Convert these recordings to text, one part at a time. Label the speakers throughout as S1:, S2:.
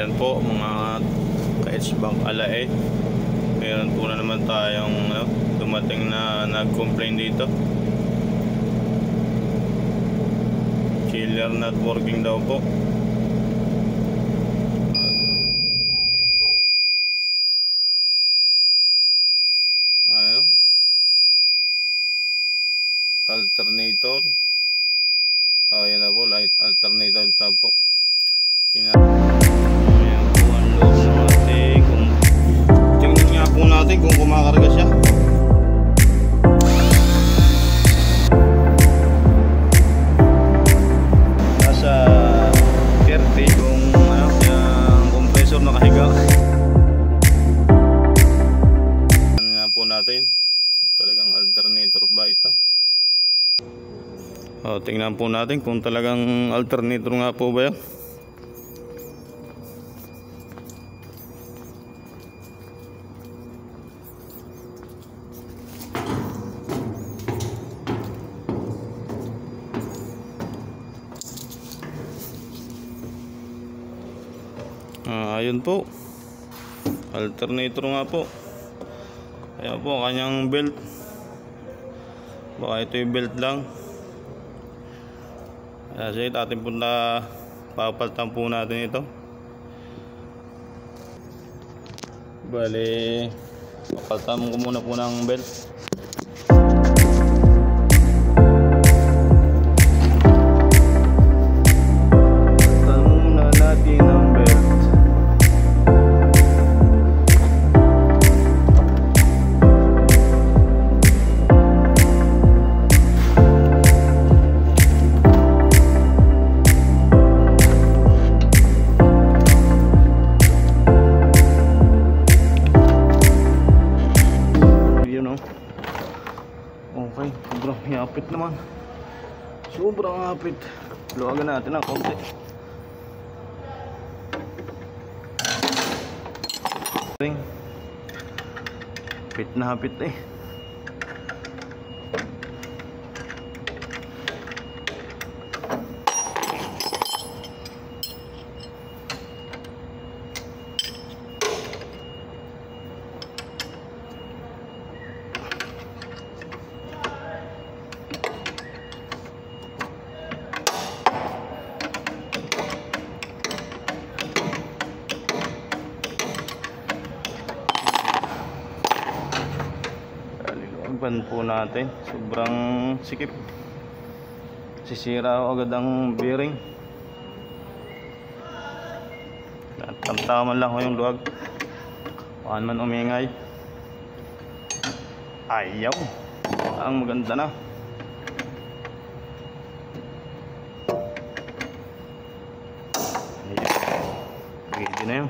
S1: Ayan po mga ka-HVAC alae. Meron po na naman tayong dumating na nag-complain dito. Chiller not working daw po. Ayun. Alternator. Ayan na po, light alternator tab po. Tingnan. Ayan po ang loob ng ating. Tingnan nga po natin kung kumakarga siya. Nasa 30 kung yung compressor nakahiga. Tingnan nga po natin kung talagang alternator ba ito. Tingnan po natin kung talagang alternator nga po ba yan. Ayun po, alternator nga po. Ayan po kanyang belt. Baka ito yung belt lang. Sige, atin po na papalitan po natin ito. Bali, papalitan ko muna po ng belt. Okay, sobrang hapit naman. Sobrang hapit. Luwagan natin ng konti. Hapit na hapit eh. Ban po natin, sobrang sikip, sisira agad ang bearing. Tamtaman lang ko yung luwag, paano man umingay. Ayaw, ang maganda na. Ready na yun.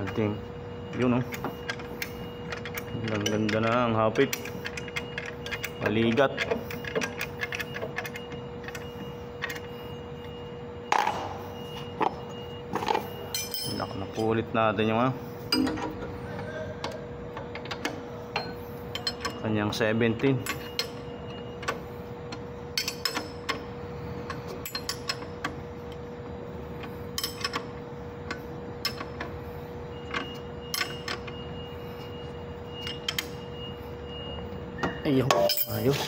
S1: Ating yun oh. Ang ganda na ang hapit. Maligat. Napulit natin yung kanyang 17. Ayun, ayos.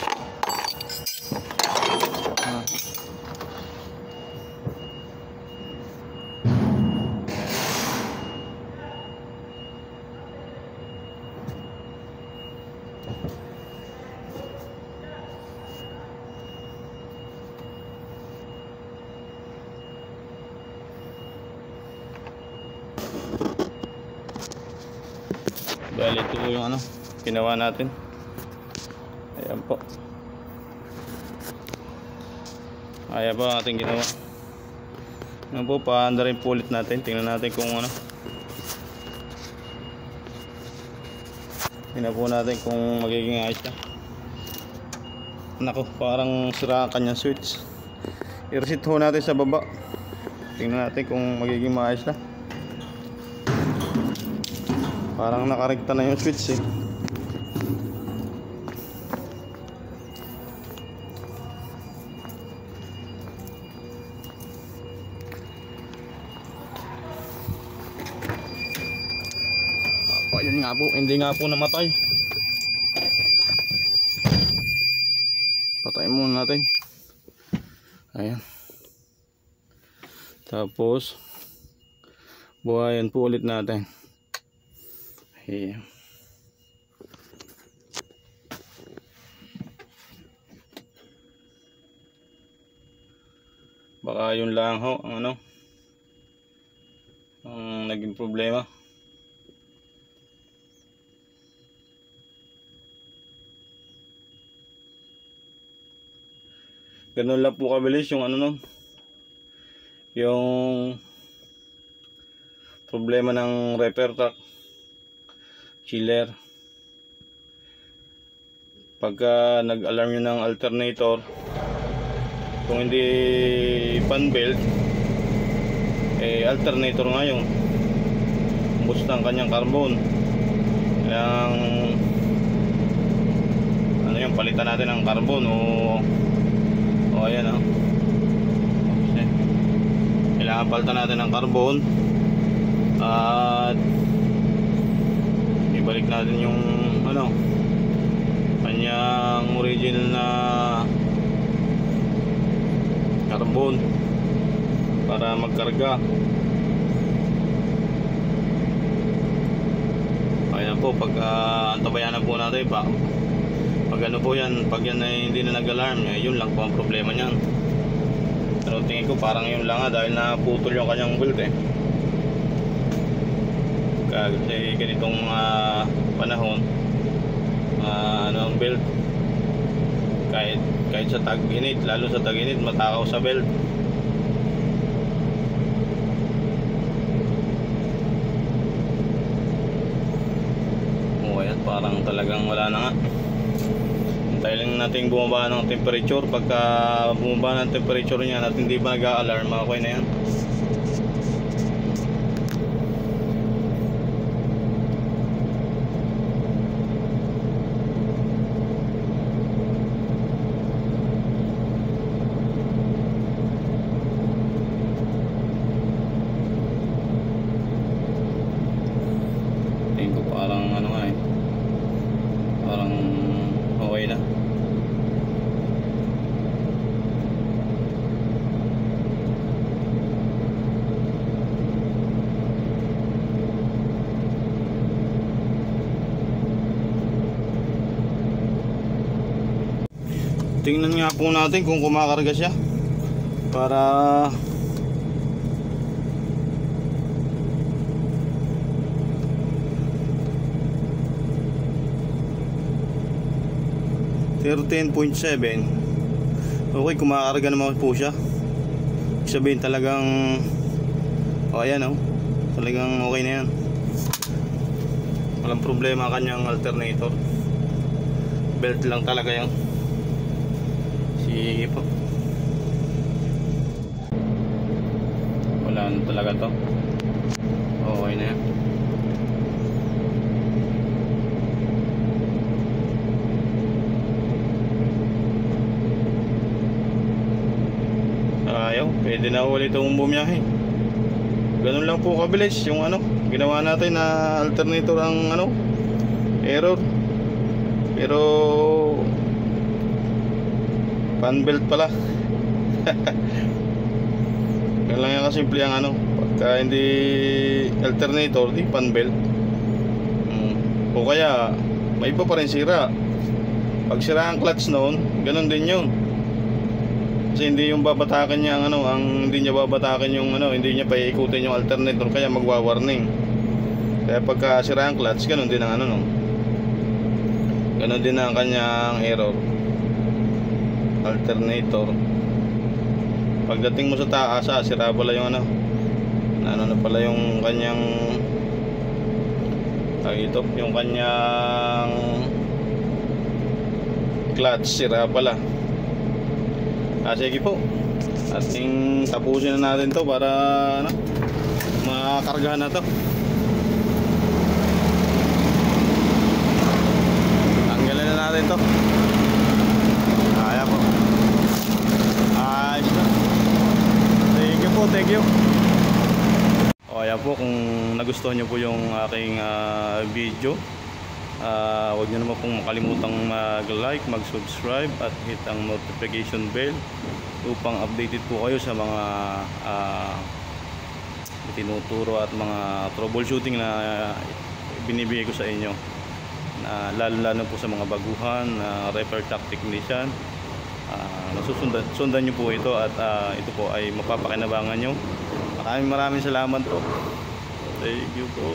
S1: Bali, ito yung ginawa natin. Ayan po. Ayan po ang ating ginawa. Ayan po, paanda rin po ulit natin. Tingnan natin kung tingnan po natin kung magiging ayos na. Naku, parang sira ang kanyang switch. I-reset ho natin sa baba. Tingnan natin kung magiging maayos na. Parang nakarekta na yung switch eh. Ayun nga po, hindi nga po namatay. Patayin muna natin. Ayan. Tapos buhayan po ulit natin. Ayan. Baka yun lang ho ang ano, ang naging problema. Ganun lang po kabilis yung ano nun, yung problema ng repair truck chiller. Pagka nag-alarm yun ng alternator, kung hindi fan belt, alternator nga yun, boost ng kanyang carbon. Kaya ano yung palitan natin ng carbon o ayan o. Kailangan palitan natin ng carbon at ibalik natin yung ano, kanyang original na carbon para magkarga. Ayan po, pag antabayan na po natin pa, pag ano po yan, pag yan ay hindi na nag-alarm, yun lang po ang problema niyan. Pero tingin ko parang yun lang dahil naputol yung kanyang belt kasi ganitong panahon, ano ang belt, kahit sa tag-init, lalo sa tag-init, matakaw sa belt. Ayan, parang talagang wala na nga. Hintayin lang natin bumaba ng temperature. Pagka bumaba ng temperature niya at hindi ba nag-a-alarm, okay na yan. Tingnan nga po natin kung kumakarga siya para $13.7. Okay, kumakarga naman po siya. Sabihin talagang ayan talagang okay na yan. Walang problema kanyang alternator. Belt lang talaga yan. Sige po. Wala na talaga to. Okay na yan. Ayaw, pwede na ulit itong bumiyahe. Ganun lang po kabilis yung ginawa natin na alternator ang error. Pero fan belt pala. Yan lang yung kasimple ang pagka hindi alternator, di fan belt. O kaya may iba pa rin sira. Pag sira ang clutch noon, ganun din yun. Kasi hindi yung babatakan niya hindi niya babatakan yung hindi niya paiikutin yung alternator, kaya magwa-warning. Kaya pagka sira ang clutch, ganun din ang ganun din ang kanyang error. Alternator. Pagdating mo sa taas, sira pala yung na pala yung kanyang yung kanyang clutch, sira pala. Sige po, ating tapusin na natin to para makargahan na to. Tanggalin na natin to. Kaya po. Ayos na. Thank you po, thank you. O kaya po, kung nagustuhan nyo po yung aking video, huwag nyo naman pong makalimutang mag-like, mag-subscribe at hit ang notification bell upang updated po kayo sa mga tinuturo at mga troubleshooting na binibigay ko sa inyo, lalo po sa mga baguhan na repair tech technician. Sundan nyo po ito at ito po ay mapapakinabangan nyo. Maraming salamat po. Thank you po.